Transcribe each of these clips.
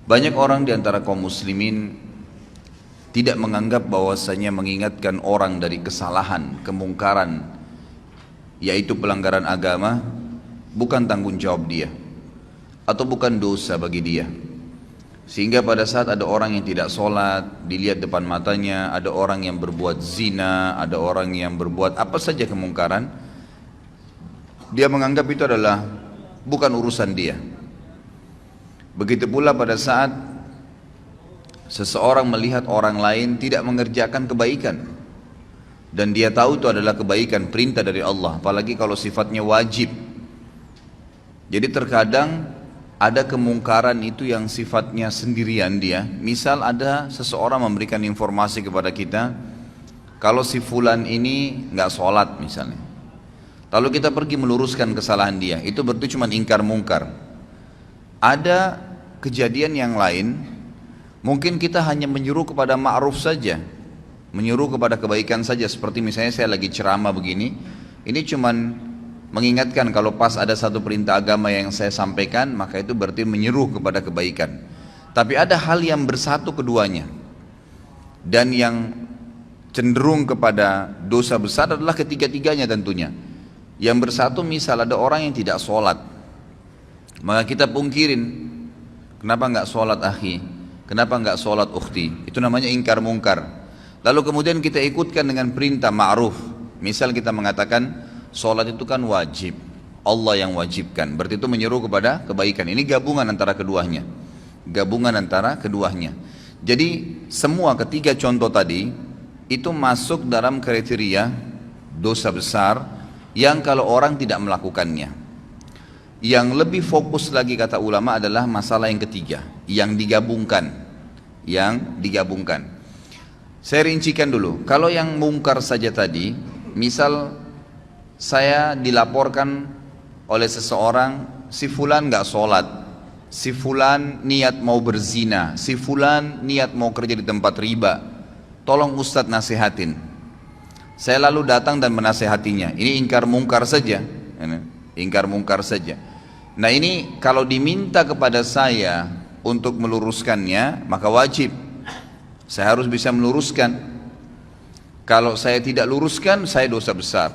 Banyak orang di antara kaum muslimin tidak menganggap bahwasanya mengingatkan orang dari kesalahan, kemungkaran, yaitu pelanggaran agama, bukan tanggung jawab dia atau bukan dosa bagi dia. Sehingga pada saat ada orang yang tidak sholat, dilihat depan matanya, ada orang yang berbuat zina, ada orang yang berbuat apa saja kemungkaran, dia menganggap itu adalah bukan urusan dia. Begitu pula pada saat seseorang melihat orang lain tidak mengerjakan kebaikan dan dia tahu itu adalah kebaikan, perintah dari Allah, apalagi kalau sifatnya wajib. Jadi terkadang ada kemungkaran itu yang sifatnya sendirian dia. Misal ada seseorang memberikan informasi kepada kita, kalau si fulan ini nggak sholat misalnya, lalu kita pergi meluruskan kesalahan dia, itu berarti cuma ingkar mungkar. Ada kejadian yang lain, mungkin kita hanya menyuruh kepada ma'ruf saja, menyuruh kepada kebaikan saja. Seperti misalnya saya lagi ceramah begini, ini cuman mengingatkan kalau pas ada satu perintah agama yang saya sampaikan, maka itu berarti menyeru kepada kebaikan. Tapi ada hal yang bersatu keduanya, dan yang cenderung kepada dosa besar adalah ketiga-tiganya tentunya. Yang bersatu, misal ada orang yang tidak sholat, maka kita pungkirin, kenapa nggak sholat akhi, kenapa nggak sholat ukhti, itu namanya ingkar mungkar. Lalu kemudian kita ikutkan dengan perintah ma'ruf. Misal kita mengatakan sholat itu kan wajib, Allah yang wajibkan, berarti itu menyeru kepada kebaikan. Ini gabungan antara keduanya, gabungan antara keduanya. Jadi semua ketiga contoh tadi itu masuk dalam kriteria dosa besar yang kalau orang tidak melakukannya. Yang lebih fokus lagi kata ulama adalah masalah yang ketiga, yang digabungkan, Saya rincikan dulu. Kalau yang mungkar saja tadi, misal saya dilaporkan oleh seseorang, si fulan nggak sholat, si fulan niat mau berzina, si fulan niat mau kerja di tempat riba, tolong Ustadz nasihatin. Saya lalu datang dan menasehatinya. Ini ingkar mungkar saja, ingkar mungkar saja. Nah ini kalau diminta kepada saya untuk meluruskannya, maka wajib saya harus bisa meluruskan. Kalau saya tidak luruskan, saya dosa besar,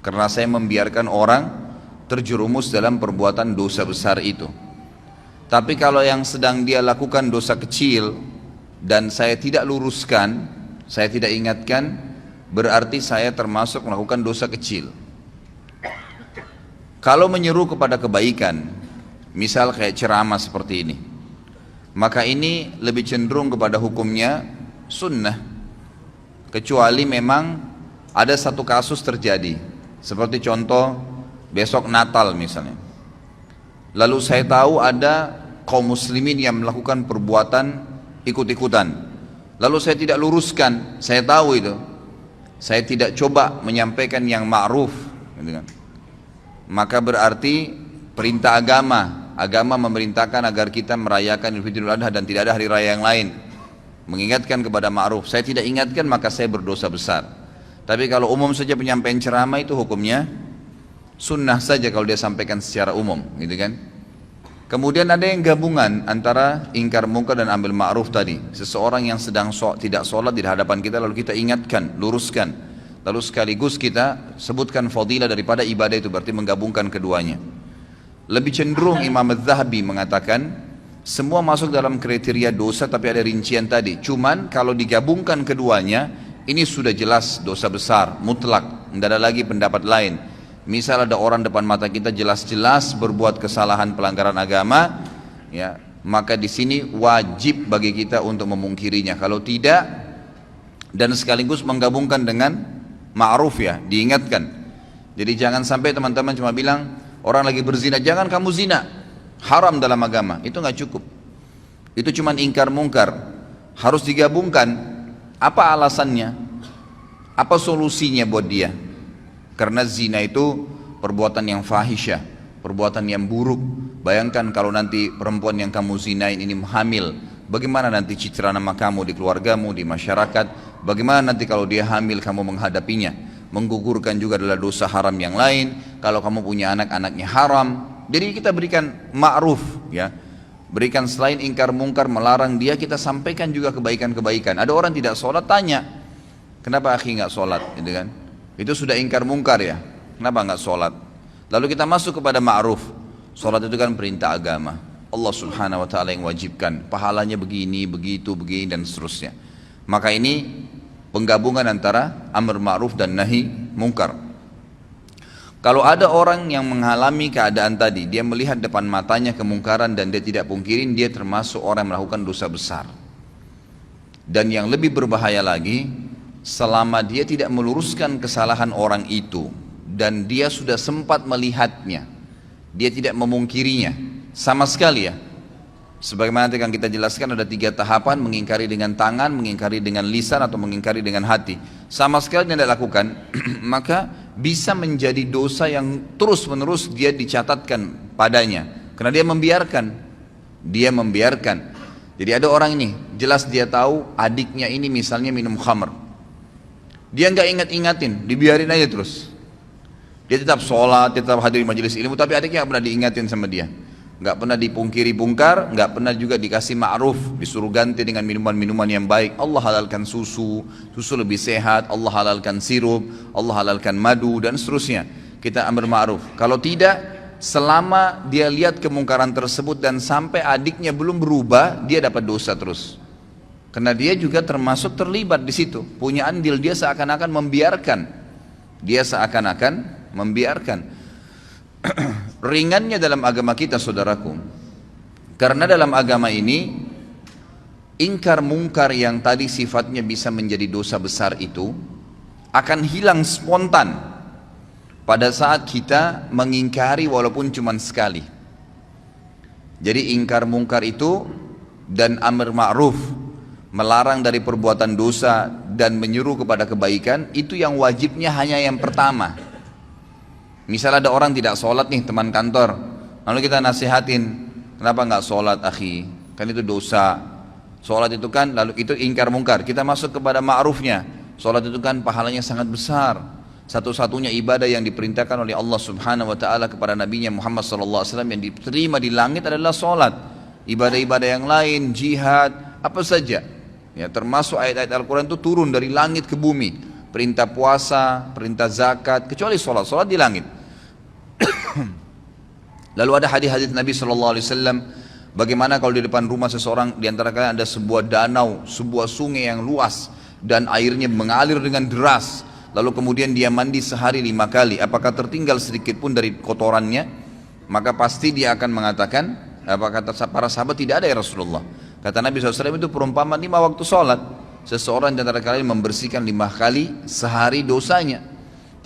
karena saya membiarkan orang terjerumus dalam perbuatan dosa besar itu. Tapi kalau yang sedang dia lakukan dosa kecil dan saya tidak luruskan, saya tidak ingatkan, berarti saya termasuk melakukan dosa kecil. Kalau menyeru kepada kebaikan, misal kayak ceramah seperti ini, maka ini lebih cenderung kepada hukumnya sunnah, kecuali memang ada satu kasus terjadi, seperti contoh besok Natal misalnya, lalu saya tahu ada kaum muslimin yang melakukan perbuatan ikut-ikutan, lalu saya tidak luruskan, saya tahu itu, saya tidak coba menyampaikan yang ma'ruf, gitu kan, maka berarti perintah agama memerintahkan agar kita merayakan Idul Adha dan tidak ada hari raya yang lain, mengingatkan kepada ma'ruf. Saya tidak ingatkan, maka saya berdosa besar. Tapi kalau umum saja penyampaian ceramah, itu hukumnya sunnah saja kalau dia sampaikan secara umum, gitu kan. Kemudian ada yang gabungan antara ingkar mungkar dan ambil ma'ruf tadi. Seseorang yang sedang tidak sholat di hadapan kita, lalu kita ingatkan, luruskan, lalu sekaligus kita sebutkan fadilah daripada ibadah itu, berarti menggabungkan keduanya. Lebih cenderung Imam Az-Zahabi mengatakan semua masuk dalam kriteria dosa, tapi ada rincian tadi. Cuman kalau digabungkan keduanya, ini sudah jelas dosa besar, mutlak, tidak ada lagi pendapat lain. Misal ada orang depan mata kita jelas-jelas berbuat kesalahan pelanggaran agama, ya, maka di sini wajib bagi kita untuk memungkirinya. Kalau tidak, dan sekaligus menggabungkan dengan ma'ruf, ya, diingatkan. Jadi jangan sampai teman-teman cuma bilang orang lagi berzina, jangan kamu zina, haram dalam agama. Itu nggak cukup. Itu cuma ingkar mungkar. Harus digabungkan. Apa alasannya? Apa solusinya buat dia? Karena zina itu perbuatan yang fahisyah, perbuatan yang buruk. Bayangkan kalau nanti perempuan yang kamu zinain ini hamil, bagaimana nanti citra nama kamu di keluargamu, di masyarakat? Bagaimana nanti kalau dia hamil kamu menghadapinya? Menggugurkan juga adalah dosa haram yang lain. Kalau kamu punya anak, anaknya haram. Jadi kita berikan ma'ruf, ya, Berikan selain ingkar mungkar, melarang dia, kita sampaikan juga kebaikan-kebaikan. Ada orang tidak sholat, tanya, kenapa akhi nggak sholat? Gitu kan? Itu sudah ingkar mungkar ya, kenapa nggak sholat? Lalu kita masuk kepada ma'ruf. Sholat itu kan perintah agama, Allah subhanahu wa ta'ala yang wajibkan, pahalanya begini, begitu, begini, dan seterusnya. Maka ini penggabungan antara amr ma'ruf dan nahi mungkar. Kalau ada orang yang mengalami keadaan tadi, dia melihat depan matanya kemungkaran dan dia tidak pungkirin, dia termasuk orang yang melakukan dosa besar. Dan yang lebih berbahaya lagi, selama dia tidak meluruskan kesalahan orang itu dan dia sudah sempat melihatnya, dia tidak memungkirinya sama sekali ya. Sebagaimana nanti akan kita jelaskan, ada 3 tahapan: mengingkari dengan tangan, mengingkari dengan lisan, atau mengingkari dengan hati. Sama sekali tidak lakukan, maka bisa menjadi dosa yang terus menerus dia dicatatkan padanya, karena dia membiarkan. Jadi ada orang ini, jelas dia tahu adiknya ini misalnya minum khamr, dia nggak ingat-ingatin, dibiarin aja terus. Dia tetap sholat, dia tetap hadir di majelis ilmu, tapi adiknya nggak pernah diingatin sama dia, nggak pernah dipungkiri bungkar, nggak pernah juga dikasih ma'ruf, disuruh ganti dengan minuman-minuman yang baik. Allah halalkan susu lebih sehat, Allah halalkan sirup, Allah halalkan madu, dan seterusnya. Kita ambil ma'ruf. Kalau tidak, selama dia lihat kemungkaran tersebut dan sampai adiknya belum berubah, dia dapat dosa terus. Karena dia juga termasuk terlibat di situ, punya andil, dia seakan-akan membiarkan. Ringannya dalam agama kita, saudaraku, karena dalam agama ini ingkar mungkar yang tadi sifatnya bisa menjadi dosa besar itu akan hilang spontan pada saat kita mengingkari walaupun cuma sekali. Jadi ingkar mungkar itu dan amr ma'ruf, melarang dari perbuatan dosa dan menyuruh kepada kebaikan, itu yang wajibnya hanya yang pertama. Misal ada orang tidak sholat nih, teman kantor, lalu kita nasihatin, kenapa nggak sholat akhi, kan itu dosa. Sholat itu kan, lalu itu ingkar mungkar. Kita masuk kepada ma'rufnya, sholat itu kan pahalanya sangat besar, satu-satunya ibadah yang diperintahkan oleh Allah subhanahu wa ta'ala kepada nabinya Muhammad sallallahu alaihi wasallam yang diterima di langit adalah sholat. Ibadah-ibadah yang lain, jihad, apa saja ya, termasuk ayat-ayat Al-Quran itu turun dari langit ke bumi. Perintah puasa, perintah zakat, kecuali sholat di langit. Lalu ada hadis-hadis Nabi SAW, bagaimana kalau di depan rumah seseorang, di antara kalian ada sebuah danau, sebuah sungai yang luas, dan airnya mengalir dengan deras, lalu kemudian dia mandi sehari 5 kali, apakah tertinggal sedikit pun dari kotorannya? Maka pasti dia akan mengatakan, apa kata para sahabat, tidak ada ya Rasulullah. Kata Nabi SAW, itu perumpamaan 5 waktu sholat. Seseorang di antara kalian membersihkan 5 kali sehari dosanya.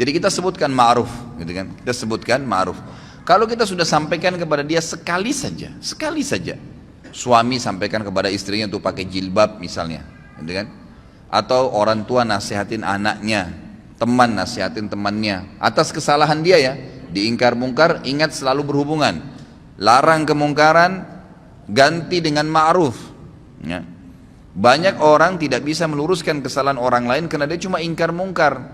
Jadi kita sebutkan ma'ruf, gitu kan? Kita sebutkan ma'ruf. Kalau kita sudah sampaikan kepada dia sekali saja, suami sampaikan kepada istrinya untuk pakai jilbab misalnya, gitu kan? Atau orang tua nasihatin anaknya, teman nasihatin temannya, atas kesalahan dia ya, diingkar mungkar, ingat selalu berhubungan. Larang kemungkaran, ganti dengan ma'ruf. Ya. Banyak orang tidak bisa meluruskan kesalahan orang lain karena dia cuma ingkar mungkar.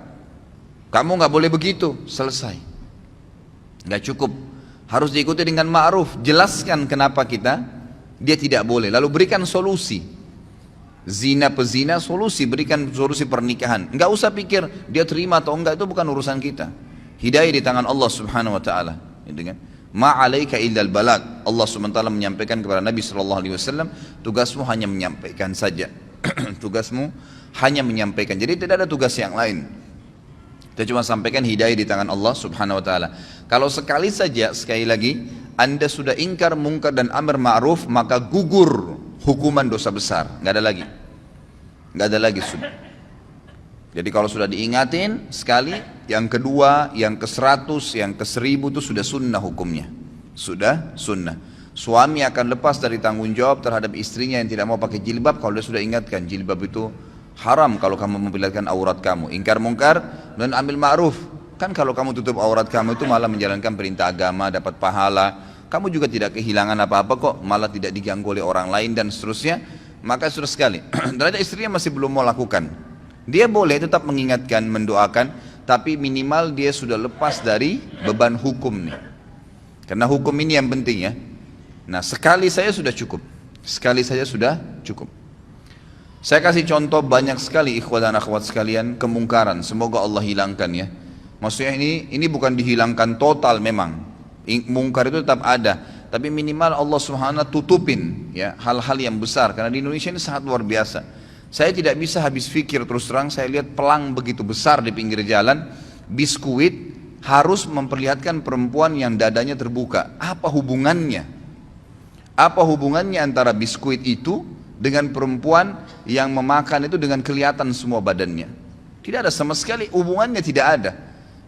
Kamu nggak boleh begitu, selesai. Nggak cukup, harus diikuti dengan ma'ruf. Jelaskan kenapa dia tidak boleh, lalu berikan solusi. Zina pezina, solusi, berikan solusi pernikahan. Nggak usah pikir dia terima atau enggak, itu bukan urusan kita. Hidayah di tangan Allah subhanahu wa ta'ala, gitu kan? Ma'alaika illal balag. Allah SWT menyampaikan kepada Nabi SAW, tugasmu hanya menyampaikan saja. Tugasmu hanya menyampaikan. Jadi tidak ada tugas yang lain. Kita cuma sampaikan, hidayah di tangan Allah Subhanahu Wa Taala. Kalau sekali saja, sekali lagi, Anda sudah ingkar mungkar dan amar ma'ruf, maka gugur hukuman dosa besar. Nggak ada lagi sudah. Jadi kalau sudah diingatin sekali, yang kedua, yang ke-100, yang ke-1000 itu sudah sunnah hukumnya. Sudah sunnah. Suami akan lepas dari tanggung jawab terhadap istrinya yang tidak mau pakai jilbab kalau dia sudah ingatkan, jilbab itu haram kalau kamu memperlihatkan aurat kamu. Ingkar mungkar dan ambil ma'ruf. Kan kalau kamu tutup aurat kamu itu malah menjalankan perintah agama, dapat pahala. Kamu juga tidak kehilangan apa-apa kok, malah tidak diganggu oleh orang lain dan seterusnya. Maka sudah sekali. Ternyata istrinya masih belum mau lakukan. Dia boleh tetap mengingatkan, mendoakan, tapi minimal dia sudah lepas dari beban hukum nih. Karena hukum ini yang penting ya. Nah, sekali saja sudah cukup. Sekali saja sudah cukup. Saya kasih contoh banyak sekali ikhwat dan akhwat sekalian kemungkaran. Semoga Allah hilangkan ya. Maksudnya ini bukan dihilangkan total memang. Mungkar itu tetap ada, tapi minimal Allah Subhanahu tutupin ya hal-hal yang besar karena di Indonesia ini sangat luar biasa. Saya tidak bisa habis pikir terus terang saya lihat pelang begitu besar di pinggir jalan, biskuit harus memperlihatkan perempuan yang dadanya terbuka. Apa hubungannya? Apa hubungannya antara biskuit itu dengan perempuan yang memakan itu dengan kelihatan semua badannya? Tidak ada sama sekali hubungannya, tidak ada.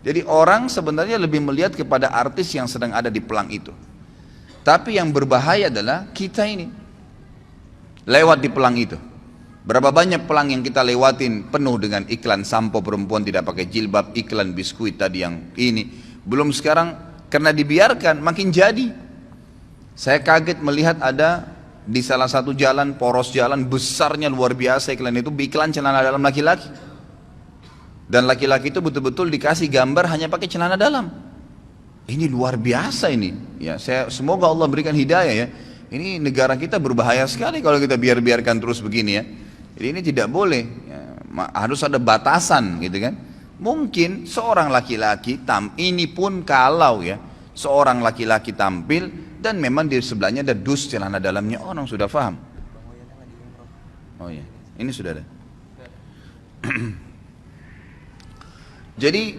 Jadi orang sebenarnya lebih melihat kepada artis yang sedang ada di pelang itu. Tapi yang berbahaya adalah kita ini lewat di pelang itu. Berapa banyak pelang yang kita lewatin penuh dengan iklan sampo perempuan tidak pakai jilbab, iklan biskuit tadi yang ini. Belum sekarang karena dibiarkan makin jadi. Saya kaget melihat ada di salah satu jalan, poros jalan besarnya luar biasa iklan itu, iklan celana dalam laki-laki. Dan laki-laki itu betul-betul dikasih gambar hanya pakai celana dalam. Ini luar biasa ini. Ya, semoga Allah berikan hidayah ya. Ini negara kita berbahaya sekali kalau kita biarkan terus begini ya. Jadi ini tidak boleh. Ya, harus ada batasan gitu kan. Mungkin seorang laki-laki ini pun kalau ya seorang laki-laki tampil dan memang di sebelahnya ada dus celana dalamnya, orang sudah paham. Oh ya, ini sudah ada. Jadi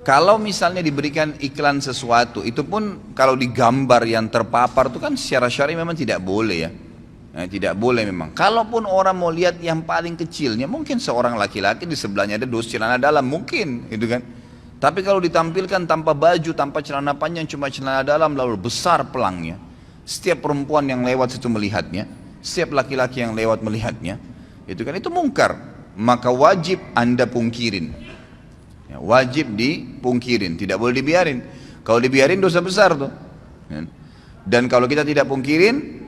kalau misalnya diberikan iklan sesuatu, itu pun kalau digambar yang terpapar itu kan secara syar'i memang tidak boleh ya. Nah, tidak boleh memang. Kalaupun orang mau lihat yang paling kecilnya, mungkin seorang laki-laki di sebelahnya ada dus celana dalam, mungkin gitu kan. Tapi kalau ditampilkan tanpa baju, tanpa celana panjang, cuma celana dalam lalu besar pelangnya, setiap perempuan yang lewat situ melihatnya, setiap laki-laki yang lewat melihatnya, itu kan itu mungkar. Maka wajib Anda pungkirin ya, wajib dipungkirin, tidak boleh dibiarin. Kalau dibiarin dosa besar tuh ya. Dan kalau kita tidak pungkirin,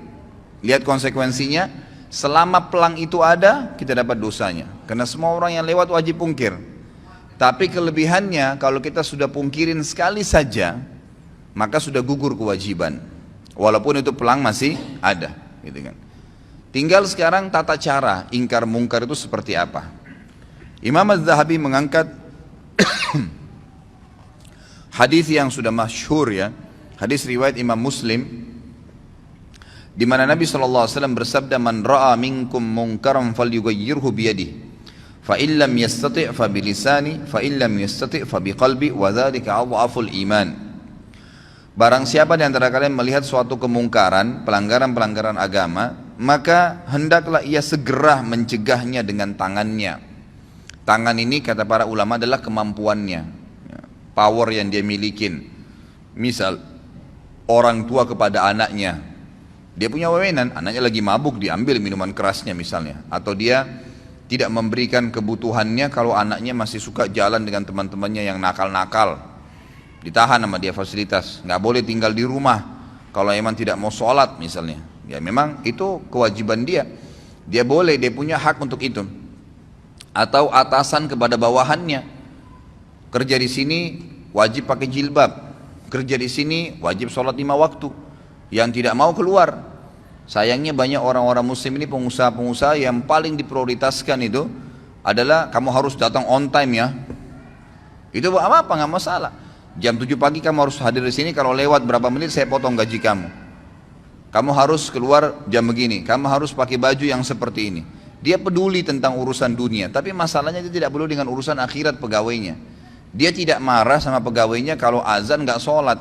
lihat konsekuensinya. Selama pelang itu ada, kita dapat dosanya, karena semua orang yang lewat wajib pungkir. Tapi kelebihannya kalau kita sudah pungkirin sekali saja, maka sudah gugur kewajiban, walaupun itu pelang masih ada gitu kan. Tinggal sekarang tata cara ingkar mungkar itu seperti apa. Imam Az-Zahabi mengangkat hadis yang sudah masyhur ya, hadis riwayat Imam Muslim, di mana Nabi SAW bersabda, "Man ra'a minkum munkaran falyughayyirhu biyadihi, fa in lam yastati' fa bilisani, fa in lam yastati' fa biqalbi, wa dzalika adhaful iman." Barang siapa di antara kalian melihat suatu kemungkaran, pelanggaran-pelanggaran agama, maka hendaklah ia segera mencegahnya dengan tangannya. Tangan ini kata para ulama adalah kemampuannya, power yang dia milikin. Misal orang tua kepada anaknya, dia punya wewenang, anaknya lagi mabuk diambil minuman kerasnya misalnya, atau dia tidak memberikan kebutuhannya kalau anaknya masih suka jalan dengan teman-temannya yang nakal-nakal, ditahan sama dia fasilitas, nggak boleh tinggal di rumah kalau emang tidak mau sholat misalnya. Ya memang itu kewajiban dia. Dia boleh, dia punya hak untuk itu. Atau atasan kepada bawahannya. Kerja di sini wajib pakai jilbab. Kerja di sini wajib sholat 5 waktu. Yang tidak mau keluar. Sayangnya banyak orang-orang muslim ini pengusaha-pengusaha yang paling diprioritaskan itu adalah kamu harus datang on time ya. Itu apa-apa, nggak masalah. Jam 7 pagi kamu harus hadir di sini, kalau lewat berapa menit saya potong gaji kamu. Kamu harus keluar jam begini, kamu harus pakai baju yang seperti ini. Dia peduli tentang urusan dunia, tapi masalahnya dia tidak peduli dengan urusan akhirat pegawainya. Dia tidak marah sama pegawainya kalau azan nggak sholat.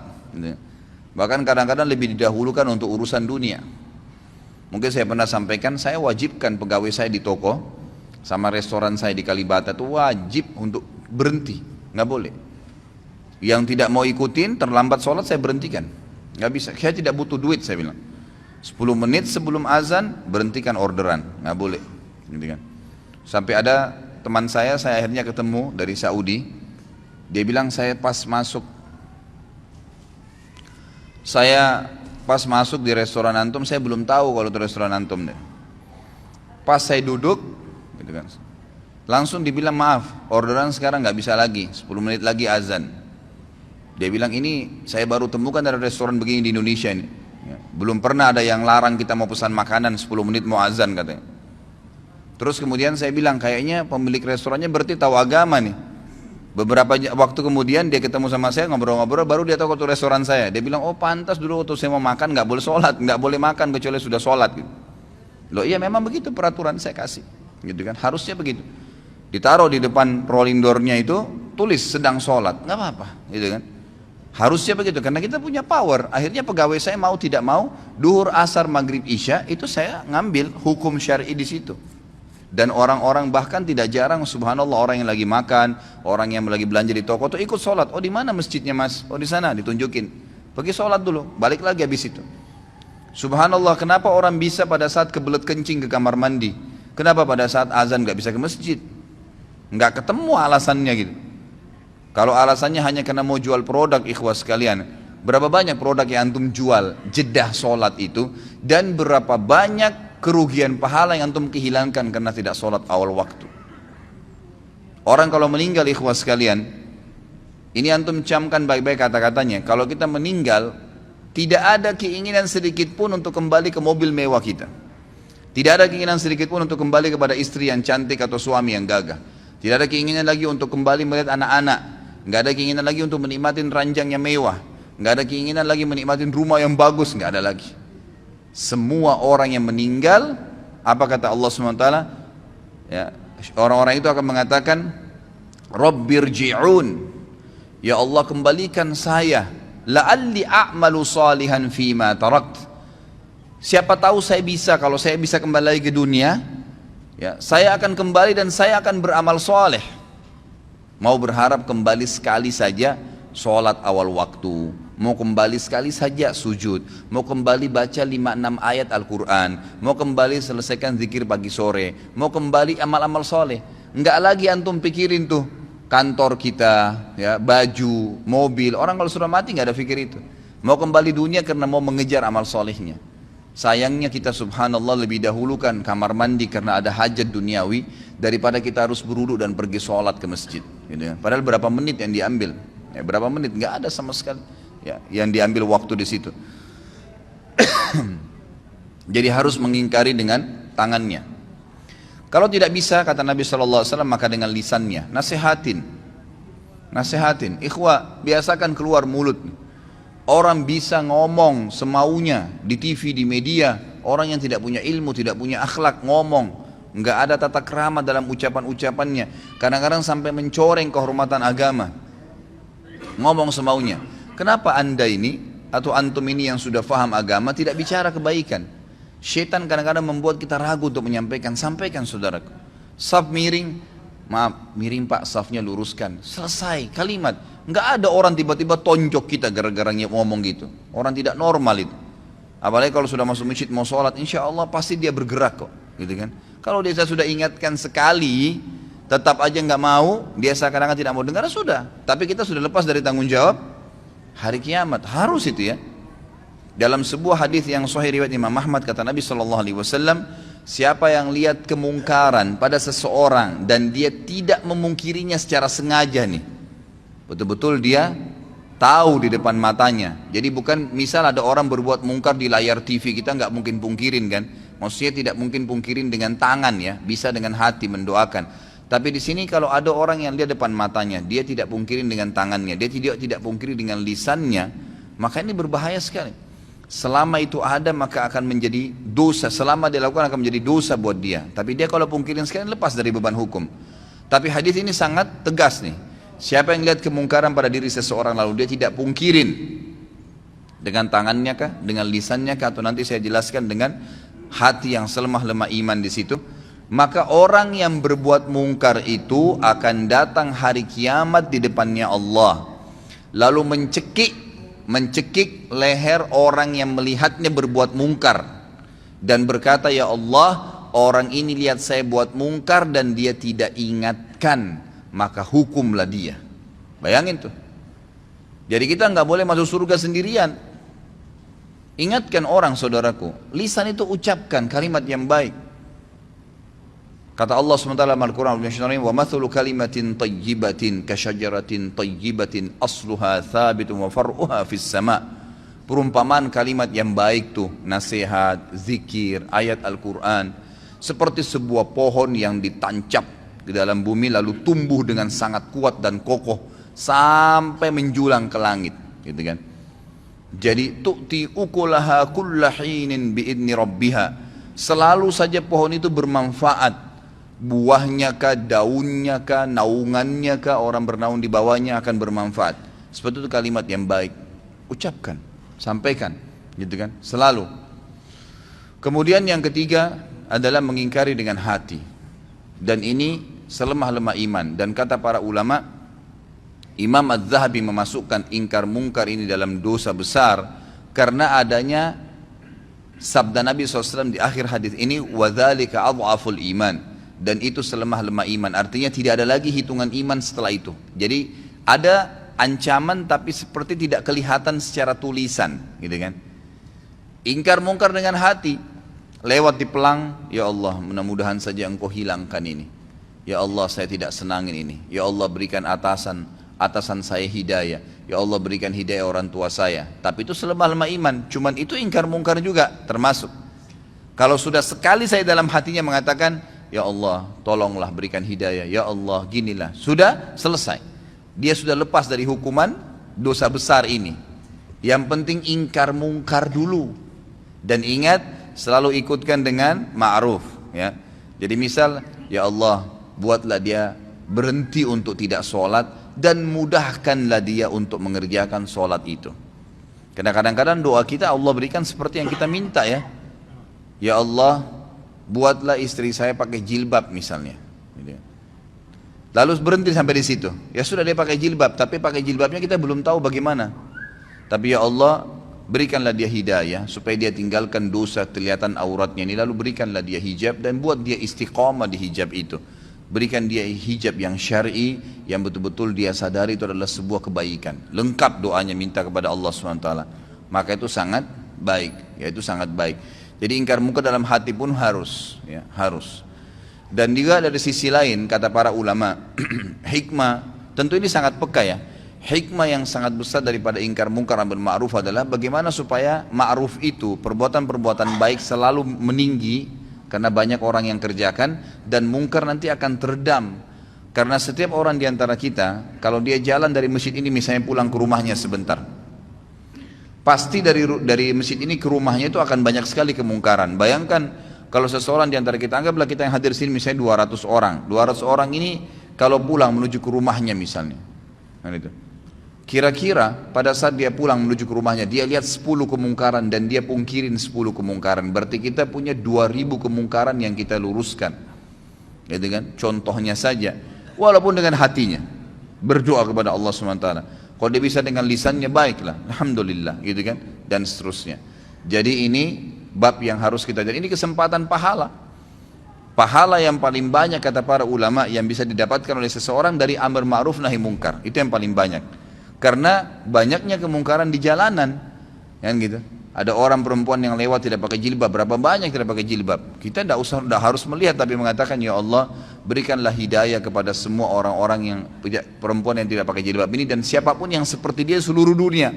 Bahkan kadang-kadang lebih didahulukan untuk urusan dunia. Mungkin saya pernah sampaikan, saya wajibkan pegawai saya di toko sama restoran saya di Kalibata itu wajib untuk berhenti, nggak boleh. Yang tidak mau ikutin terlambat sholat saya berhentikan, nggak bisa. Saya tidak butuh duit, saya bilang. 10 menit sebelum azan berhentikan orderan, nggak boleh gitu kan. Sampai ada teman saya akhirnya ketemu dari Saudi, dia bilang saya pas masuk di restoran antum, saya belum tahu kalau itu restoran antum deh. Pas saya duduk gitu kan, langsung dibilang maaf orderan sekarang nggak bisa lagi, 10 menit lagi azan. Dia bilang ini saya baru temukan ada restoran begini di Indonesia ini. Ya, belum pernah ada yang larang kita mau pesan makanan 10 menit mau azan katanya. Terus kemudian saya bilang kayaknya pemilik restorannya berarti tahu agama nih. Beberapa waktu kemudian dia ketemu sama saya ngobrol-ngobrol baru dia tahu waktu restoran saya. Dia bilang oh pantas dulu waktu saya mau makan nggak boleh sholat, nggak boleh makan kecuali sudah sholat. Gitu. Loh iya memang begitu peraturan saya kasih, gitu kan harusnya begitu. Ditaruh di depan rolling door-nya itu tulis sedang sholat, nggak apa-apa, gitu kan. Harusnya begitu karena kita punya power. Akhirnya pegawai saya mau tidak mau duhur asar maghrib isya itu saya ngambil hukum syar'i di situ. Dan orang-orang bahkan tidak jarang subhanallah orang yang lagi makan, orang yang lagi belanja di toko tuh ikut sholat. Oh di mana masjidnya mas? Oh di sana ditunjukin. Pergi sholat dulu, balik lagi habis itu. Subhanallah kenapa orang bisa pada saat kebelet kencing ke kamar mandi? Kenapa pada saat azan nggak bisa ke masjid? Nggak ketemu alasannya gitu. Kalau alasannya hanya karena mau jual produk ikhwas sekalian, berapa banyak produk yang antum jual jedah sholat itu dan berapa banyak kerugian pahala yang antum kehilangkan karena tidak sholat awal waktu. Orang kalau meninggal ikhwas sekalian, ini antum camkan baik-baik kata-katanya. Kalau kita meninggal, tidak ada keinginan sedikit pun untuk kembali ke mobil mewah kita. Tidak ada keinginan sedikit pun untuk kembali kepada istri yang cantik atau suami yang gagah. Tidak ada keinginan lagi untuk kembali melihat anak-anak. Nggak ada keinginan lagi untuk menikmatin ranjang yang mewah. Nggak ada keinginan lagi menikmatin rumah yang bagus. Nggak ada lagi. Semua orang yang meninggal, apa kata Allah SWT? Ya, orang-orang itu akan mengatakan, Rabbirji'un, ya Allah kembalikan saya, la'alli a'malu salihan fima tarakt. Siapa tahu saya bisa, kalau saya bisa kembali lagi ke dunia, ya, saya akan kembali dan saya akan beramal soleh. Mau berharap kembali sekali saja sholat awal waktu, mau kembali sekali saja sujud, mau kembali baca 5-6 ayat Al-Quran, mau kembali selesaikan zikir pagi sore, mau kembali amal-amal soleh. Enggak lagi antum pikirin tuh kantor kita, ya, baju, mobil. Orang kalau sudah mati nggak ada pikir itu. Mau kembali dunia karena mau mengejar amal solehnya. Sayangnya kita subhanallah lebih dahulukan kamar mandi karena ada hajat duniawi daripada kita harus berwudu dan pergi sholat ke masjid. Gitu ya. Padahal berapa menit yang diambil? Ya, berapa menit? Nggak ada sama sekali. Ya, yang diambil waktu di situ. Jadi harus mengingkari dengan tangannya. Kalau tidak bisa kata Nabi SAW maka dengan lisannya. Nasihatin. Ikhwah biasakan keluar mulut. Orang bisa ngomong semaunya di TV, di media. Orang yang tidak punya ilmu, tidak punya akhlak ngomong. Nggak ada tata krama dalam ucapan-ucapannya. Kadang-kadang sampai mencoreng kehormatan agama. Ngomong semaunya. Kenapa anda ini atau antum ini yang sudah faham agama tidak bicara kebaikan? Syaitan kadang-kadang membuat kita ragu untuk menyampaikan. Sampaikan saudaraku. Saf miring, maaf miring pak, safnya luruskan. Selesai kalimat. Nggak ada orang tiba-tiba tonjok kita gara-gara ngomong gitu. Orang tidak normal itu. Apalagi kalau sudah masuk masjid mau sholat, insya Allah pasti dia bergerak kok, gitu kan? Kalau dia sudah ingatkan sekali, tetap aja nggak mau, dia seakan-akan tidak mau dengar, sudah. Tapi kita sudah lepas dari tanggung jawab hari kiamat, harus itu ya. Dalam sebuah hadis yang sahih riwayat Imam Ahmad kata Nabi SAW, siapa yang lihat kemungkaran pada seseorang dan dia tidak memungkirinya secara sengaja nih, betul-betul dia tahu di depan matanya. Jadi bukan misal ada orang berbuat mungkar di layar TV, kita nggak mungkin pungkirin kan? Maksudnya tidak mungkin pungkirin dengan tangan ya, bisa dengan hati mendoakan. Tapi di sini kalau ada orang yang lihat depan matanya, dia tidak pungkirin dengan tangannya, dia tidak pungkiri dengan lisannya, maka ini berbahaya sekali. Selama itu ada maka akan menjadi dosa, selama dia lakukan akan menjadi dosa buat dia. Tapi dia kalau pungkirin sekali lepas dari beban hukum. Tapi hadis ini sangat tegas nih. Siapa yang lihat kemungkaran pada diri seseorang lalu dia tidak pungkirin dengan tangannya kah, dengan lisannya kah, atau nanti saya jelaskan dengan hati yang selemah-lemah iman di situ, maka orang yang berbuat mungkar itu akan datang hari kiamat di depannya Allah, lalu mencekik leher orang yang melihatnya berbuat mungkar dan berkata, ya Allah, orang ini lihat saya buat mungkar dan dia tidak ingatkan, maka hukumlah dia. Bayangin tuh. Jadi kita nggak boleh masuk surga sendirian. Ingatkan orang saudaraku. Lisan itu ucapkan kalimat yang baik. Kata Allah SWT dalam Al-Quran, wa mathulu kalimatin tayyibatin kasyajaratin tayyibatin asluha thabitun wa far'uha fis sama. Perumpamaan kalimat yang baik tuh, nasihat, zikir, ayat Al-Quran, seperti sebuah pohon yang ditancap di dalam bumi lalu tumbuh dengan sangat kuat dan kokoh sampai menjulang ke langit, gitu kan. Jadi tu'ti ukulaha kulla hinin bi'idni rabbiha. Selalu saja pohon itu bermanfaat. Buahnya kah, daunnya kah, naungannya kah, orang bernaung di bawahnya akan bermanfaat. Seperti itu kalimat yang baik. Ucapkan, sampaikan, gitu kan, selalu. Kemudian yang ketiga adalah mengingkari dengan hati. Dan ini selemah-lemah iman. Dan kata para ulama, Imam Az-Zahabi memasukkan ingkar mungkar ini dalam dosa besar karena adanya sabda Nabi SAW di akhir hadis ini, وَذَلِكَ أَضْعَفُ الْإِيمَانِ, dan itu selemah-lemah iman. Artinya tidak ada lagi hitungan iman setelah itu. Jadi ada ancaman tapi seperti tidak kelihatan secara tulisan, gitu kan. Ingkar mungkar dengan hati, lewat di pelang, ya Allah mudah-mudahan saja engkau hilangkan ini. Ya Allah saya tidak senangin ini. Ya Allah berikan atasan saya hidayah. Ya Allah berikan hidayah orang tua saya. Tapi itu selemah-lemah iman. Cuman itu ingkar mungkar juga termasuk. Kalau sudah sekali saya dalam hatinya mengatakan, ya Allah tolonglah berikan hidayah, ya Allah ginilah, sudah selesai. Dia sudah lepas dari hukuman dosa besar ini. Yang penting ingkar mungkar dulu. Dan ingat selalu ikutkan dengan ma'ruf, ya. Jadi misal, ya Allah buatlah dia berhenti untuk tidak sholat dan mudahkanlah dia untuk mengerjakan sholat itu. Karena kadang-kadang doa kita Allah berikan seperti yang kita minta, ya. Ya Allah buatlah istri saya pakai jilbab misalnya. Lalu berhenti sampai di situ. Ya sudah dia pakai jilbab, tapi pakai jilbabnya kita belum tahu bagaimana. Tapi ya Allah berikanlah dia hidayah supaya dia tinggalkan dosa kelihatan auratnya ini. Lalu berikanlah dia hijab dan buat dia istiqamah di hijab itu. Berikan dia hijab yang syar'i yang betul-betul dia sadari itu adalah sebuah kebaikan. Lengkap doanya minta kepada Allah SWT. Maka itu sangat baik. Ya itu sangat baik. Jadi ingkar mungkar dalam hati pun harus, ya, harus. Dan juga dari sisi lain kata para ulama, hikmah, tentu ini sangat peka ya. Hikmah yang sangat besar daripada ingkar mungkar amar ma'ruf adalah bagaimana supaya ma'ruf itu, perbuatan-perbuatan baik selalu meninggi karena banyak orang yang kerjakan, dan mungkar nanti akan teredam. Karena setiap orang di antara kita, kalau dia jalan dari masjid ini misalnya pulang ke rumahnya sebentar, pasti dari masjid ini ke rumahnya itu akan banyak sekali kemungkaran. Bayangkan kalau seseorang di antara kita, anggaplah kita yang hadir sini misalnya 200 orang. 200 orang ini kalau pulang menuju ke rumahnya misalnya. Nah itu. Kira-kira pada saat dia pulang menuju ke rumahnya, dia lihat 10 kemungkaran dan dia pungkirin 10 kemungkaran. Berarti kita punya 2000 kemungkaran yang kita luruskan. Gitu kan? Contohnya saja. Walaupun dengan hatinya. Berdoa kepada Allah SWT. Kalau dia bisa dengan lisannya baiklah, alhamdulillah, gitu kan, dan seterusnya. Jadi ini bab yang harus kita jadi. Ini kesempatan pahala. Pahala yang paling banyak kata para ulama yang bisa didapatkan oleh seseorang dari amar ma'ruf nahi mungkar. Itu yang paling banyak. Karena banyaknya kemungkaran di jalanan, kan gitu. Ada orang perempuan yang lewat tidak pakai jilbab, berapa banyak tidak pakai jilbab. Kita tidak harus melihat, tapi mengatakan, ya Allah berikanlah hidayah kepada semua orang-orang yang perempuan yang tidak pakai jilbab ini, dan siapapun yang seperti dia seluruh dunia.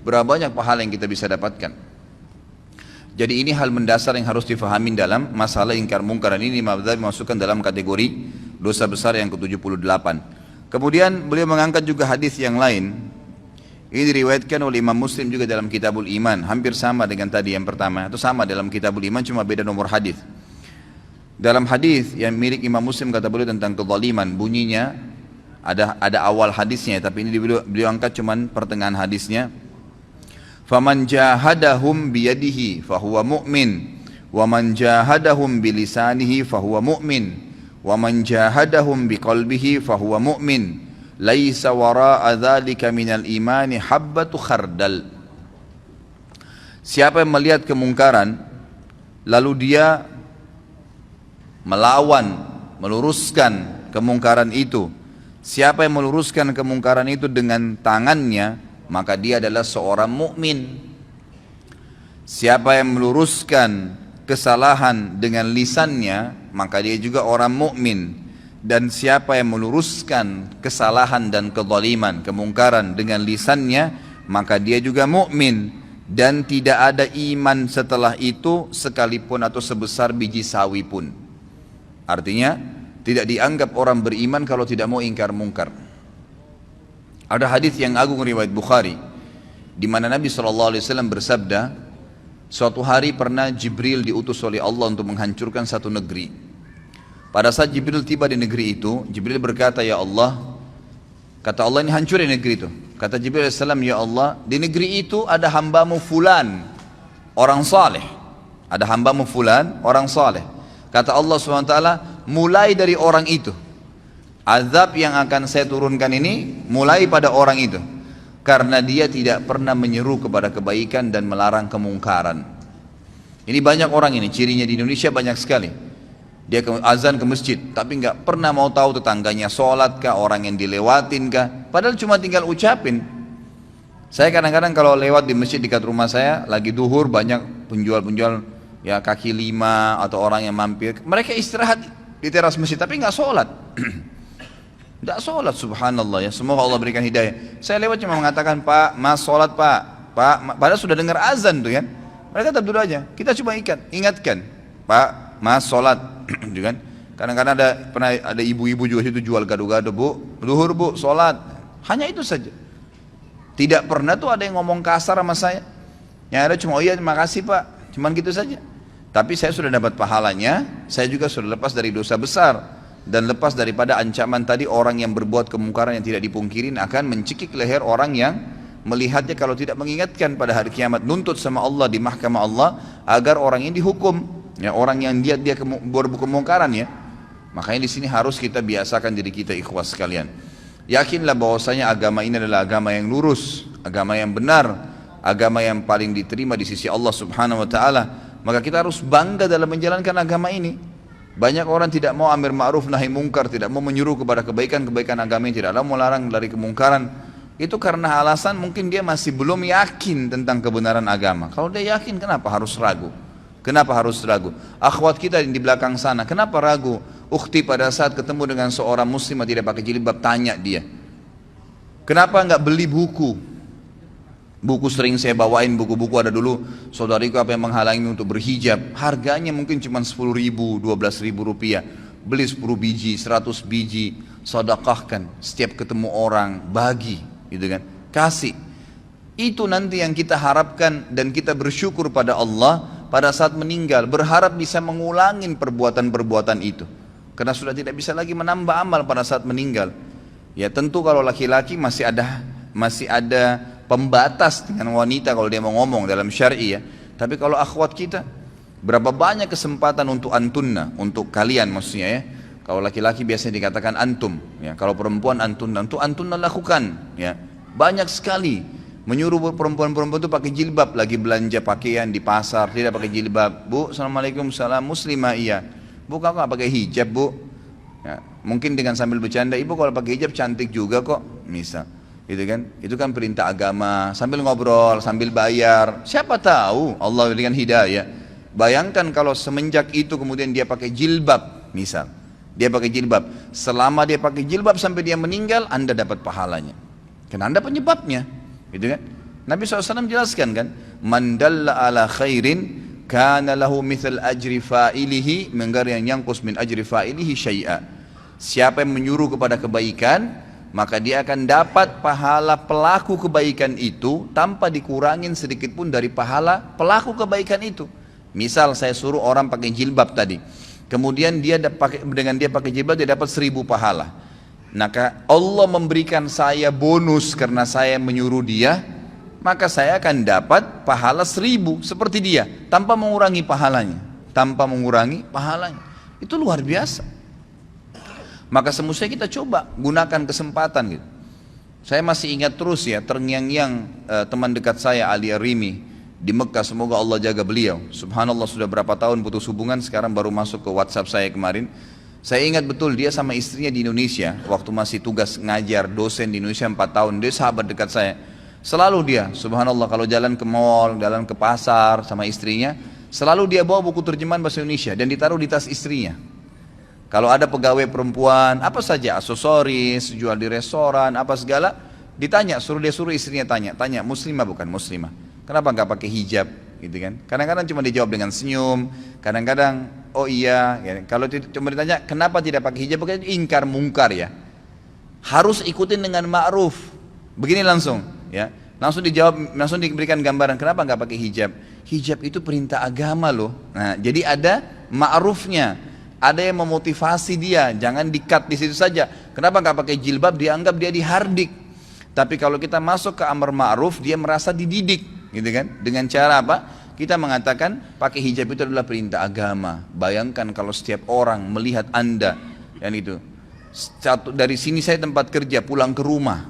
Berapa banyak pahala yang kita bisa dapatkan. Jadi ini hal mendasar yang harus difahami dalam masalah ingkar mungkar. Ini Imam Az-Zahabi masukkan dalam kategori dosa besar yang ke-78. Kemudian beliau mengangkat juga hadis yang lain. Ini diriwayatkan oleh Imam Muslim juga dalam Kitabul Iman, hampir sama dengan tadi yang pertama. Itu sama dalam Kitabul Iman, cuma beda nomor hadis. Dalam hadis yang milik Imam Muslim kata beliau tentang kezaliman, bunyinya ada awal hadisnya, tapi ini beliau angkat cuma pertengahan hadisnya. Faman jahadahum biyadihi fahuwa mu'min, wa man jahadahum bilisanihi fahuwa mu'min, wa man jahadahum biqalbihi fahuwa mu'min. Laisa wara'a dzalika minal imani habbatu khardal. Siapa yang melihat kemungkaran lalu dia melawan, meluruskan kemungkaran itu. Siapa yang meluruskan kemungkaran itu dengan tangannya, maka dia adalah seorang mukmin. Siapa yang meluruskan kesalahan dengan lisannya, maka dia juga orang mukmin. Dan siapa yang meluruskan kesalahan dan kezaliman, kemungkaran dengan lisannya, maka dia juga mukmin. Dan tidak ada iman setelah itu sekalipun atau sebesar biji sawi pun. Artinya tidak dianggap orang beriman kalau tidak mau ingkar mungkar. Ada hadis yang agung riwayat Bukhari di mana Nabi SAW bersabda, suatu hari pernah Jibril diutus oleh Allah untuk menghancurkan satu negeri. Pada saat Jibril tiba di negeri itu, Jibril berkata, ya Allah, kata Allah, ini hancurin negeri itu. Kata Jibril AS, ya Allah, di negeri itu ada hambamu fulan, orang saleh. Ada hambamu fulan, orang saleh. Kata Allah SWT, mulai dari orang itu. Azab yang akan saya turunkan ini mulai pada orang itu. Karena dia tidak pernah menyeru kepada kebaikan dan melarang kemungkaran. Ini banyak orang ini, cirinya di Indonesia banyak sekali. Dia azan ke masjid, tapi nggak pernah mau tahu tetangganya sholat kah, orang yang dilewatin kah. Padahal cuma tinggal ucapin. Saya kadang-kadang kalau lewat di masjid dekat rumah saya, lagi duhur, banyak penjual-penjual ya kaki lima atau orang yang mampir. Mereka istirahat di teras masjid, tapi nggak sholat. Tidak sholat, subhanallah ya. Semoga Allah berikan hidayah. Saya lewat cuma mengatakan, Pak, Mas sholat Pak. Padahal sudah dengar azan tuh kan. Mereka tetap duduk aja. Kita cuma ingatkan, Pak, Mas sholat. Kan? Kadang-kadang pernah ada ibu-ibu juga situ jual gado-gado, Bu. Duhur Bu, sholat. Hanya itu saja. Tidak pernah tuh ada yang ngomong kasar sama saya. Yang ada cuma, oh iya terima kasih Pak. Cuman gitu saja. Tapi saya sudah dapat pahalanya. Saya juga sudah lepas dari dosa besar. Dan lepas daripada ancaman tadi, orang yang berbuat kemungkaran yang tidak dipungkirin akan mencekik leher orang yang melihatnya kalau tidak mengingatkan pada hari kiamat, nuntut sama Allah di mahkamah Allah agar orang ini dihukum, ya, orang yang dia berbuat kemungkaran ya. Makanya di sini harus kita biasakan diri kita, ikhwas sekalian. Yakinlah bahwasanya agama ini adalah agama yang lurus, agama yang benar, agama yang paling diterima di sisi Allah Subhanahu wa taala. Maka kita harus bangga dalam menjalankan agama ini. Banyak orang tidak mau amir ma'ruf nahi mungkar, tidak mau menyuruh kepada kebaikan agama yang tidak mau melarang dari kemungkaran. Itu karena alasan mungkin dia masih belum yakin tentang kebenaran agama. Kalau dia yakin, kenapa harus ragu? Kenapa harus ragu? Akhwat kita di belakang sana, kenapa ragu? Ukhti pada saat ketemu dengan seorang muslimah tidak pakai jilbab, tanya dia, kenapa enggak beli buku? Buku sering saya bawain, buku-buku ada dulu, saudariku apa yang menghalangi untuk berhijab, harganya mungkin cuma 10 ribu, 12 ribu rupiah. Beli 10 biji, 100 biji, sedekahkan, setiap ketemu orang, bagi, gitu kan, kasih. Itu nanti yang kita harapkan dan kita bersyukur pada Allah pada saat meninggal, berharap bisa mengulangi perbuatan-perbuatan itu. Karena sudah tidak bisa lagi menambah amal pada saat meninggal. Ya tentu kalau laki-laki masih ada pembatas dengan wanita kalau dia mau ngomong dalam syar'i ya. Tapi kalau akhwat kita, berapa banyak kesempatan untuk antunna, untuk kalian maksudnya ya. Kalau laki-laki biasanya dikatakan antum, ya. Kalau perempuan antunna, untuk antunna lakukan, ya. Banyak sekali menyuruh perempuan-perempuan itu pakai jilbab, lagi belanja pakaian di pasar tidak pakai jilbab. Bu, assalamualaikum, salam, muslimah iya. Bu, kamu nggak pakai hijab Bu? Ya. Mungkin dengan sambil bercanda, ibu kalau pakai hijab cantik juga kok, misal. Itu kan perintah agama, sambil ngobrol, sambil bayar, siapa tahu Allah berikan hidayah. Bayangkan kalau semenjak itu kemudian dia pakai jilbab, misal dia pakai jilbab, selama dia pakai jilbab sampai dia meninggal, Anda dapat pahalanya, karena Anda penyebabnya, gitu kan. Nabi SAW jelaskan kan, man dalla ala khairin kana lahu mithal ajri fa'ilihi min ghairi an yanqus min ajri fa'ilihi syai'a. Siapa yang menyuruh kepada kebaikan, maka dia akan dapat pahala pelaku kebaikan itu tanpa dikurangin sedikit pun dari pahala pelaku kebaikan itu. Misal saya suruh orang pakai jilbab tadi, kemudian dengan dia pakai jilbab dia dapat 1000 pahala. Maka Allah memberikan saya bonus karena saya menyuruh dia, maka saya akan dapat pahala 1000 seperti dia tanpa mengurangi pahalanya. Itu luar biasa. Maka semestinya kita coba gunakan kesempatan gitu. Saya masih ingat terus ya, terngiang-ngiang teman dekat saya Ali Arimi di Mekah, semoga Allah jaga beliau. Subhanallah sudah berapa tahun putus hubungan, sekarang baru masuk ke WhatsApp saya kemarin. Saya ingat betul dia sama istrinya di Indonesia, waktu masih tugas ngajar dosen di Indonesia 4 tahun, dia sahabat dekat saya. Selalu dia, subhanallah kalau jalan ke mall, jalan ke pasar sama istrinya, selalu dia bawa buku terjemahan bahasa Indonesia dan ditaruh di tas istrinya. Kalau ada pegawai perempuan, apa saja, aksesoris, jual di restoran, apa segala, ditanya, dia suruh istrinya tanya, muslimah bukan muslimah, kenapa nggak pakai hijab, gitu kan? Kadang-kadang cuma dijawab dengan senyum, kadang-kadang oh iya, ya. Kalau cuma ditanya kenapa tidak pakai hijab, bukan ingkar mungkar ya, harus ikutin dengan ma'ruf, begini langsung, ya, langsung dijawab, langsung diberikan gambaran kenapa nggak pakai hijab. Hijab itu perintah agama loh. Nah, jadi ada ma'rufnya. Ada yang memotivasi dia, jangan di-cut di situ saja. Kenapa nggak pakai jilbab? Dianggap dia dihardik. Tapi kalau kita masuk ke amar ma'ruf, dia merasa dididik, gitu kan? Dengan cara apa? Kita mengatakan pakai hijab itu adalah perintah agama. Bayangkan kalau setiap orang melihat Anda, yang itu. Dari sini saya tempat kerja, pulang ke rumah,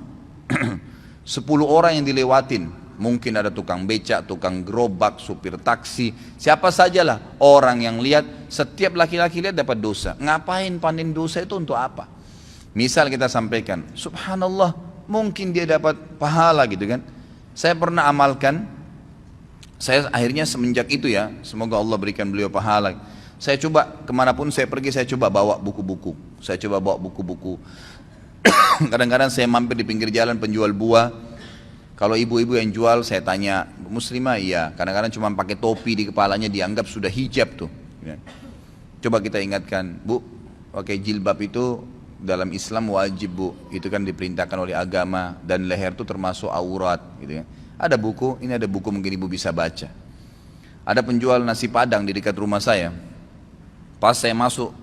10 orang yang dilewatin. Mungkin ada tukang becak, tukang gerobak, supir taksi, siapa sajalah orang yang lihat, setiap laki-laki lihat dapat dosa. Ngapain panen dosa itu untuk apa? Misal kita sampaikan, subhanallah, mungkin dia dapat pahala gitu kan. Saya pernah amalkan, saya akhirnya semenjak itu ya, semoga Allah berikan beliau pahala. Saya coba kemanapun saya pergi, saya coba bawa buku-buku. Saya coba bawa buku-buku. Kadang-kadang saya mampir di pinggir jalan penjual buah. Kalau ibu-ibu yang jual saya tanya, muslimah? Iya. Kadang-kadang cuma pakai topi di kepalanya dianggap sudah hijab tuh. Coba kita ingatkan, Bu, pakai jilbab itu dalam Islam wajib, Bu. Itu kan diperintahkan oleh agama dan leher itu termasuk aurat gitu ya. Ada buku, ini ada buku mungkin ibu bisa baca. Ada penjual nasi padang di dekat rumah saya. Pas saya masuk,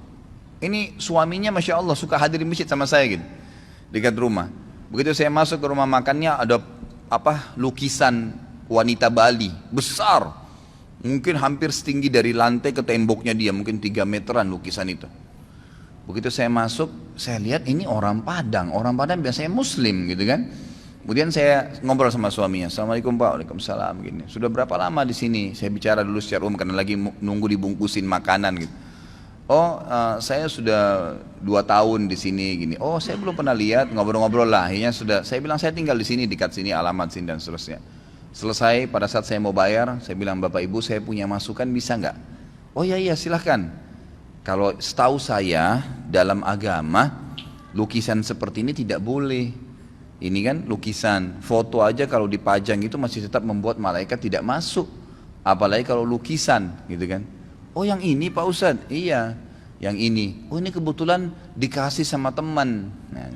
ini suaminya Masya Allah suka hadir di masjid sama saya gitu, dekat rumah. Begitu saya masuk ke rumah makannya, ada lukisan wanita Bali besar, mungkin hampir setinggi dari lantai ke temboknya dia, mungkin 3 meteran lukisan itu. Begitu saya masuk, saya lihat ini orang Padang biasanya Muslim gitu kan. Kemudian saya ngobrol sama suaminya, Assalamualaikum Pak, Waalaikumsalam gini. Sudah berapa lama di sini? Saya bicara dulu secara umum karena lagi nunggu dibungkusin makanan gitu. Oh, saya sudah 2 tahun di sini gini. Oh, saya belum pernah lihat, ngobrol-ngobrol lah. Akhirnya sudah, saya bilang saya tinggal di sini, dekat sini, alamat sini dan seterusnya. Selesai, pada saat saya mau bayar, saya bilang Bapak Ibu saya punya masukan bisa nggak? Oh iya silahkan. Kalau setahu saya dalam agama lukisan seperti ini tidak boleh. Ini kan lukisan, foto aja kalau dipajang itu masih tetap membuat malaikat tidak masuk. Apalagi kalau lukisan, gitu kan? Oh yang ini Pak Ustadz? Iya, yang ini. Oh ini kebetulan dikasih sama teman. Nah,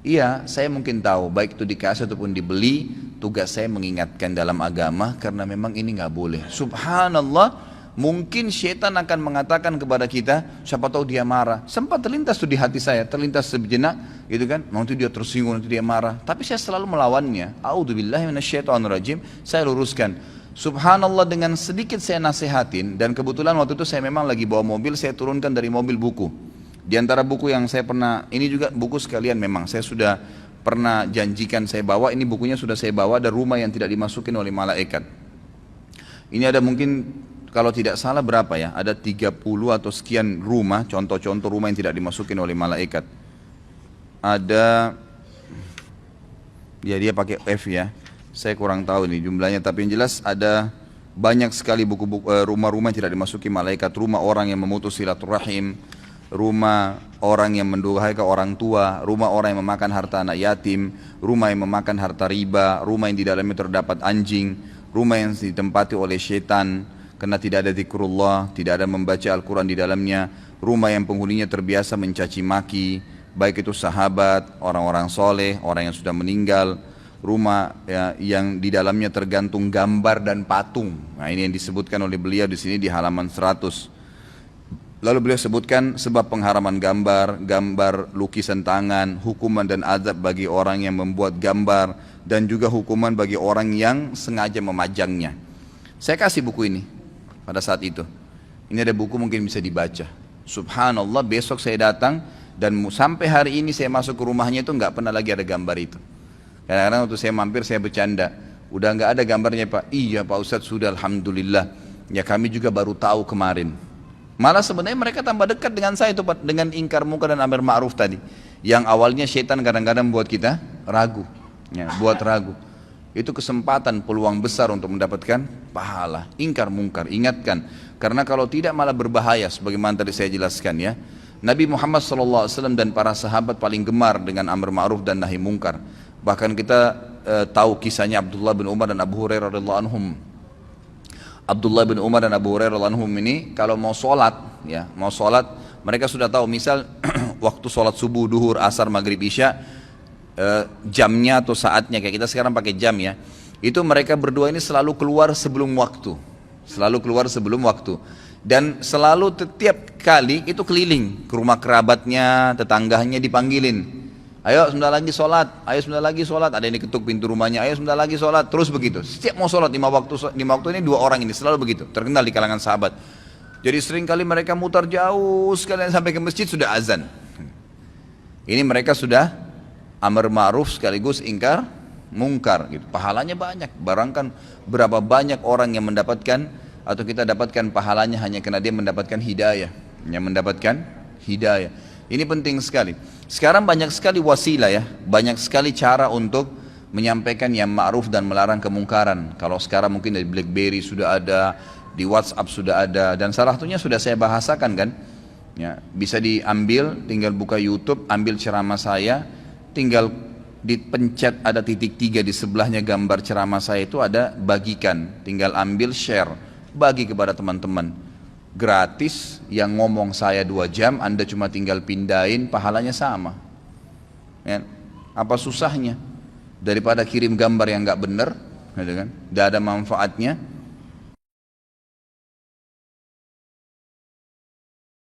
iya, saya mungkin tahu, baik itu dikasih ataupun dibeli, tugas saya mengingatkan dalam agama karena memang ini nggak boleh. Subhanallah, mungkin syaitan akan mengatakan kepada kita, siapa tahu dia marah. Sempat terlintas tuh di hati saya, terlintas sejenak, gitu kan? Nanti dia tersinggung, nanti dia marah. Tapi saya selalu melawannya. A'udzubillahi minasyaitonirrajim. Saya luruskan. Subhanallah, dengan sedikit saya nasihatin, dan kebetulan waktu itu saya memang lagi bawa mobil, saya turunkan dari mobil buku. Di antara buku yang saya pernah, ini juga buku sekalian memang, saya sudah pernah janjikan saya bawa, ini bukunya sudah saya bawa, ada rumah yang tidak dimasukin oleh malaikat. Ini ada mungkin, kalau tidak salah berapa ya, ada 30 atau sekian rumah, contoh-contoh rumah yang tidak dimasukin oleh malaikat. Ada, ya dia pakai F ya. Saya kurang tahu nih jumlahnya, tapi yang jelas ada banyak sekali buku-buku rumah-rumah yang tidak dimasuki malaikat. Rumah orang yang memutus silaturahim, rumah orang yang mendurhaka orang tua, rumah orang yang memakan harta anak yatim, rumah yang memakan harta riba, rumah yang di dalamnya terdapat anjing, rumah yang ditempati oleh syaitan karena tidak ada zikrullah, tidak ada membaca Al-Quran di dalamnya, rumah yang penghuninya terbiasa mencaci maki, baik itu sahabat, orang-orang soleh, orang yang sudah meninggal, rumah ya, yang di dalamnya tergantung gambar dan patung. Nah ini yang disebutkan oleh beliau di sini di halaman 100. Lalu beliau sebutkan sebab pengharaman gambar, gambar lukisan tangan, hukuman dan azab bagi orang yang membuat gambar, dan juga hukuman bagi orang yang sengaja memajangnya. Saya kasih buku ini pada saat itu. Ini ada buku mungkin bisa dibaca. Subhanallah, besok saya datang dan sampai hari ini saya masuk ke rumahnya itu nggak pernah lagi ada gambar itu. Kadang-kadang waktu saya mampir saya bercanda, udah nggak ada gambarnya Pak. Iya Pak Ustadz sudah, alhamdulillah. Ya kami juga baru tahu kemarin. Malah sebenarnya mereka tambah dekat dengan saya itu Pak, dengan ingkar munkar dan amar ma'ruf tadi. Yang awalnya syaitan kadang-kadang buat kita ragu, ya, buat ragu. itu kesempatan peluang besar untuk mendapatkan pahala. Ingkar mungkar, ingatkan. Karena kalau tidak malah berbahaya sebagaimana tadi saya jelaskan ya. Nabi Muhammad SAW dan para sahabat paling gemar dengan amar ma'ruf dan nahi mungkar. Bahkan kita tahu kisahnya Abdullah bin Umar dan Abu Hurairah radhiyallahu anhum. Abdullah bin Umar dan Abu Hurairah radhiyallahu anhum ini kalau mau sholat ya, mau sholat mereka sudah tahu misal waktu sholat subuh, duhur, asar, maghrib, isya, jamnya atau saatnya kayak kita sekarang pakai jam ya, itu mereka berdua ini selalu keluar sebelum waktu, dan selalu setiap kali itu keliling ke rumah kerabatnya, tetangganya dipanggilin, ayo sebentar lagi sholat, ayo sebentar lagi sholat, ada yang diketuk pintu rumahnya, ayo sebentar lagi sholat, terus begitu, setiap mau sholat lima waktu ini dua orang ini selalu begitu, terkenal di kalangan sahabat. Jadi sering kali mereka mutar jauh sekalian sampai ke masjid sudah azan. Ini mereka sudah amar ma'ruf sekaligus ingkar mungkar gitu. Pahalanya banyak. Barangkan berapa banyak orang yang mendapatkan atau kita dapatkan pahalanya hanya karena dia mendapatkan hidayah. Yang mendapatkan hidayah. Ini penting sekali. Sekarang banyak sekali wasilah ya, banyak sekali cara untuk menyampaikan yang ma'ruf dan melarang kemungkaran. Kalau sekarang mungkin dari BlackBerry sudah ada, di WhatsApp sudah ada, dan salah satunya sudah saya bahasakan kan. Ya, bisa diambil, tinggal buka YouTube, ambil ceramah saya, tinggal dipencet ada titik 3 di sebelahnya gambar ceramah saya itu ada bagikan, tinggal ambil share, bagi kepada teman-teman gratis. Yang ngomong saya 2 jam, Anda cuma tinggal pindahin, pahalanya sama ya. Apa susahnya daripada kirim gambar yang gak benar gitu kan, gak ada manfaatnya.